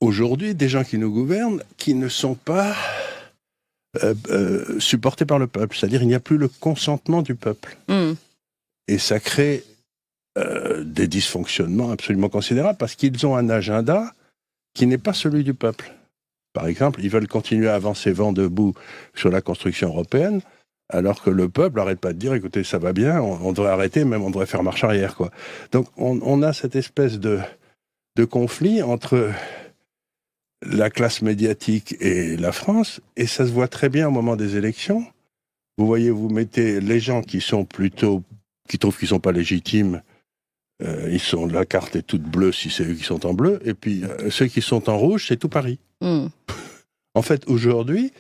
aujourd'hui des gens qui nous gouvernent qui ne sont pas supportés par le peuple. C'est-à-dire il n'y a plus le consentement du peuple. Et ça crée des dysfonctionnements absolument considérables parce qu'ils ont un agenda qui n'est pas celui du peuple. Par exemple, ils veulent continuer à avancer vent debout sur la construction européenne, alors que le peuple n'arrête pas de dire, écoutez, ça va bien, on devrait arrêter, même on devrait faire marche arrière, quoi. Donc on a cette espèce de conflit entre la classe médiatique et la France, et ça se voit très bien au moment des élections. Vous voyez, vous mettez les gens qui trouvent qu'ils sont pas légitimes, la carte est toute bleue si c'est eux qui sont en bleu, et puis ceux qui sont en rouge, c'est tout Paris. En fait, aujourd'hui,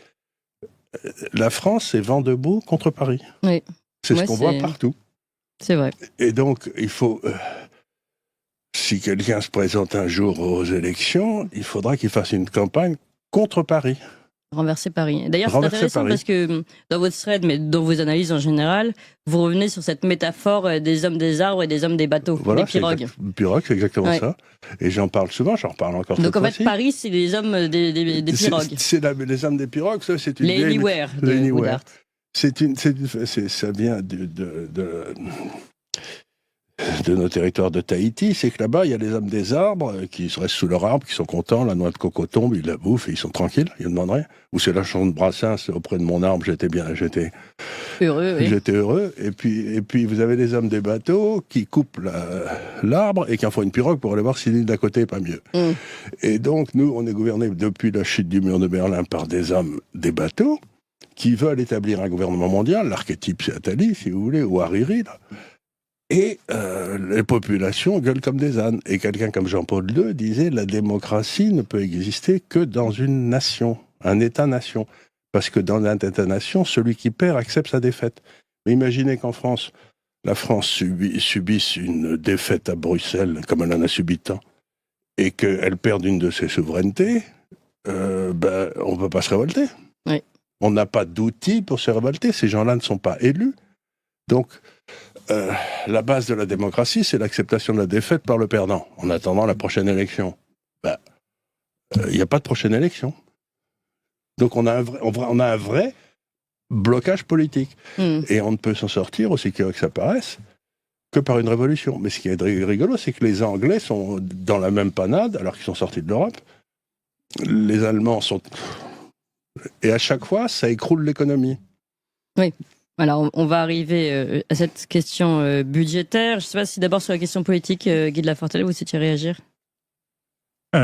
la France, c'est vent debout contre Paris. Oui. C'est ce qu'on voit partout. C'est vrai. Et donc, il faut... si quelqu'un se présente un jour aux élections, il faudra qu'il fasse une campagne contre Paris. Renverser Paris. D'ailleurs, c'est intéressant parce que dans votre thread, mais dans vos analyses en général, vous revenez sur cette métaphore des hommes des arbres et des hommes des bateaux, des pirogues. Pirogues, c'est exactement ça. Et j'en parle souvent, j'en reparle encore cette fois-ci. Donc en fait, Paris, c'est les hommes des pirogues. C'est les hommes des pirogues, ça, c'est une les Anywhere de Woodard. Ça vient de nos territoires de Tahiti, c'est que là-bas, il y a les hommes des arbres qui restent sous leur arbre, qui sont contents, la noix de coco tombe, ils la bouffent et ils sont tranquilles, ils ne demandent rien. Ou c'est la chanson de Brassens, auprès de mon arbre, j'étais heureux. Oui. J'étais heureux. Et puis, vous avez les hommes des bateaux qui coupent l'arbre et qui en font une pirogue pour aller voir si l'île d'à côté est pas mieux. Et donc, nous, on est gouvernés depuis la chute du mur de Berlin par des hommes des bateaux qui veulent établir un gouvernement mondial. L'archétype, c'est Attali, si vous voulez, ou Hariri, là. Et les populations gueulent comme des ânes. Et quelqu'un comme Jean-Paul II disait « La démocratie ne peut exister que dans une nation, un État-nation. Parce que dans un État-nation, celui qui perd accepte sa défaite. » Mais imaginez qu'en France, la France subisse une défaite à Bruxelles, comme elle en a subi tant, et qu'elle perde une de ses souverainetés, on ne peut pas se révolter. Oui. On n'a pas d'outils pour se révolter. Ces gens-là ne sont pas élus. Donc, la base de la démocratie, c'est l'acceptation de la défaite par le perdant, en attendant la prochaine élection. Il n'y a pas de prochaine élection. Donc on a un vrai blocage politique. Et on ne peut s'en sortir, aussi curieux que ça paraisse, que par une révolution. Mais ce qui est rigolo, c'est que les Anglais sont dans la même panade, alors qu'ils sont sortis de l'Europe. Les Allemands sont... Et à chaque fois, ça écroule l'économie. Oui. Alors, on va arriver à cette question budgétaire. Je ne sais pas si d'abord sur la question politique, Guy de Lafortelle, vous souhaitiez réagir ? J'ai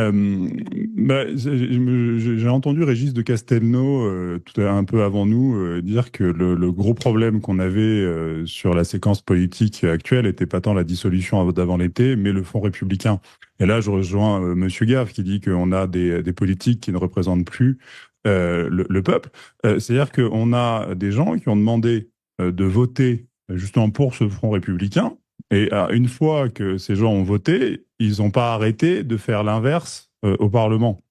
entendu Régis de Castelnau un peu avant nous dire que le gros problème qu'on avait sur la séquence politique actuelle n'était pas tant la dissolution d'avant l'été, mais le Front républicain. Et là, je rejoins Monsieur Gave qui dit qu'on a des politiques qui ne représentent plus le peuple. C'est-à-dire qu'on a des gens qui ont demandé de voter justement pour ce Front républicain. Et une fois que ces gens ont voté, ils n'ont pas arrêté de faire l'inverse au Parlement.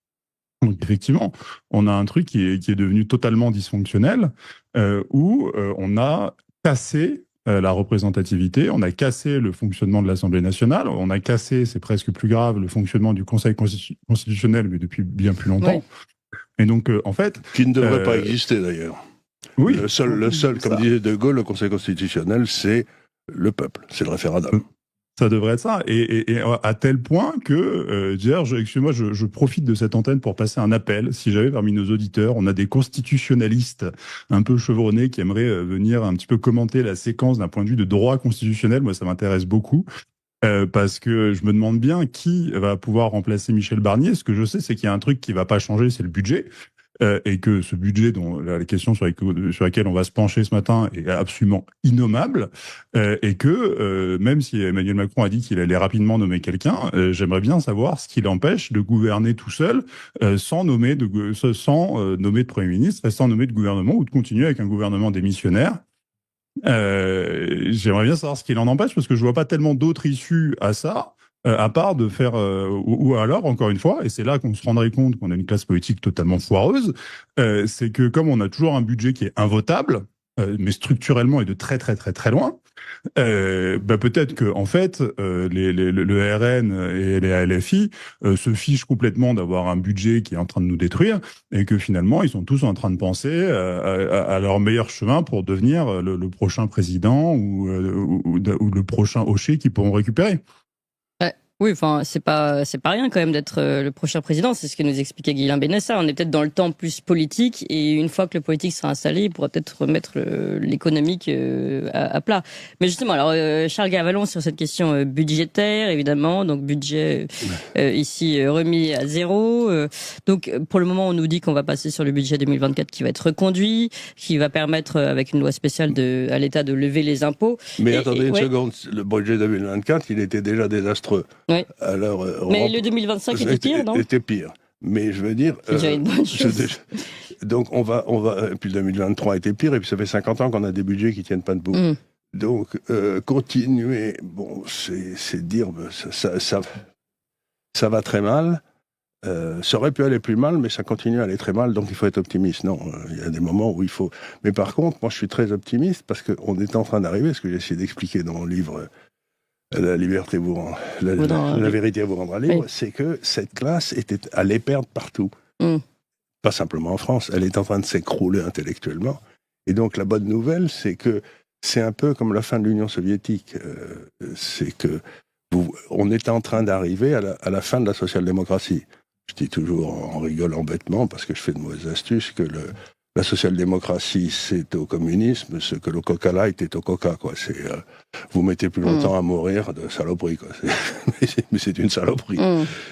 Donc effectivement, on a un truc qui est devenu totalement dysfonctionnel, où on a cassé la représentativité, on a cassé le fonctionnement de l'Assemblée nationale, on a cassé, c'est presque plus grave, le fonctionnement du Conseil constitutionnel, mais depuis bien plus longtemps. Oui. Et donc, en fait... Qui ne devrait pas exister, d'ailleurs. Oui. Le seul, comme disait De Gaulle, le Conseil constitutionnel, c'est le peuple, c'est le référendum. Ça devrait être ça. Et à tel point que, excusez-moi, je profite de cette antenne pour passer un appel. Si j'avais parmi nos auditeurs, on a des constitutionnalistes un peu chevronnés qui aimeraient venir un petit peu commenter la séquence d'un point de vue de droit constitutionnel. Moi, ça m'intéresse beaucoup. Parce que je me demande bien qui va pouvoir remplacer Michel Barnier. Ce que je sais, c'est qu'il y a un truc qui va pas changer, c'est le budget. Et que ce budget dont la question sur laquelle on va se pencher ce matin est absolument innommable, et que même si Emmanuel Macron a dit qu'il allait rapidement nommer quelqu'un, j'aimerais bien savoir ce qui l'empêche de gouverner tout seul sans nommer de Premier ministre et sans nommer de gouvernement, ou de continuer avec un gouvernement démissionnaire. J'aimerais bien savoir ce qui l'en empêche, parce que je vois pas tellement d'autres issues à ça, à part de faire... ou alors, encore une fois, et c'est là qu'on se rendrait compte qu'on a une classe politique totalement foireuse, c'est que comme on a toujours un budget qui est invotable, mais structurellement et de très très très très loin, Peut-être que en fait, le RN et les LFI se fichent complètement d'avoir un budget qui est en train de nous détruire, et que finalement, ils sont tous en train de penser à leur meilleur chemin pour devenir le prochain président ou le prochain hocher qu'ils pourront récupérer. Oui, enfin, c'est pas rien quand même d'être le prochain président. C'est ce que nous expliquait Guilain Benessa. On est peut-être dans le temps plus politique, et une fois que le politique sera installé, il pourra peut-être remettre l'économique à plat. Mais justement, alors Charles Gavalon sur cette question budgétaire, évidemment, donc budget ici remis à zéro. Donc pour le moment, on nous dit qu'on va passer sur le budget 2024 qui va être reconduit, qui va permettre avec une loi spéciale à l'État de lever les impôts. Mais attendez une seconde, le budget 2024, il était déjà désastreux. Oui. Alors, mais le 2025 était pire, non ? Était pire. Mais je veux dire... C'est déjà une bonne chose. Donc on va... Puis 2023 était pire, et puis ça fait 50 ans qu'on a des budgets qui ne tiennent pas debout. Donc continuer, bon, c'est dire... Ça va très mal. Ça aurait pu aller plus mal, mais ça continue à aller très mal, donc il faut être optimiste. Non, il y a des moments où il faut... Mais par contre, moi je suis très optimiste, parce qu'on est en train d'arriver, ce que j'ai essayé d'expliquer dans mon livre... La liberté la vérité vous rendra libre, oui. C'est que cette classe allait perdre partout. Pas simplement en France, elle est en train de s'écrouler intellectuellement. Et donc la bonne nouvelle, c'est que c'est un peu comme la fin de l'Union soviétique. C'est que on est en train d'arriver à la fin de la social-démocratie. Je dis toujours en rigolant bêtement, parce que je fais de mauvaises astuces, que la social-démocratie, c'est au communisme ce que le Coca était au Coca, quoi. Vous mettez plus longtemps à mourir de saloperie, quoi. Mais c'est une saloperie.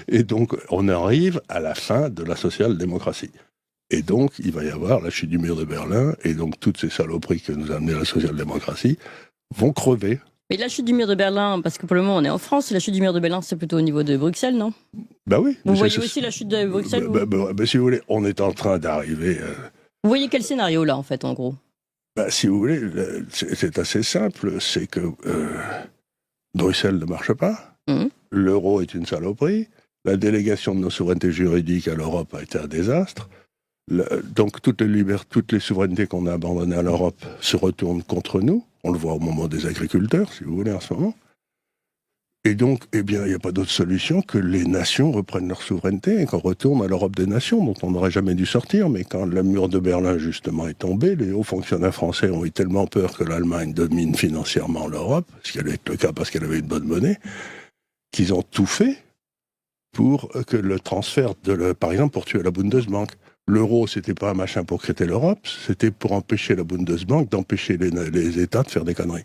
Et donc, on arrive à la fin de la social-démocratie. Et donc, il va y avoir la chute du mur de Berlin, et donc toutes ces saloperies que nous a amené la social-démocratie vont crever. Mais la chute du mur de Berlin, parce que pour le moment on est en France, la chute du mur de Berlin c'est plutôt au niveau de Bruxelles, non ? Bah oui. Vous voyez aussi la chute de Bruxelles si vous voulez, on est en train d'arriver... Vous voyez quel scénario là en fait, en gros ? Si vous voulez, c'est assez simple, c'est que Bruxelles ne marche pas, l'euro est une saloperie, la délégation de nos souverainetés juridiques à l'Europe a été un désastre, donc toutes les souverainetés qu'on a abandonnées à l'Europe se retournent contre nous, on le voit au moment des agriculteurs, si vous voulez, en ce moment. Et donc, eh bien, il n'y a pas d'autre solution que les nations reprennent leur souveraineté et qu'on retourne à l'Europe des nations, dont on n'aurait jamais dû sortir. Mais quand le mur de Berlin, justement, est tombé, les hauts fonctionnaires français ont eu tellement peur que l'Allemagne domine financièrement l'Europe, ce qui allait être le cas parce qu'elle avait une bonne monnaie, qu'ils ont tout fait pour que le transfert, par exemple, pour tuer la Bundesbank. L'euro, c'était pas un machin pour créer l'Europe, c'était pour empêcher la Bundesbank d'empêcher les États de faire des conneries.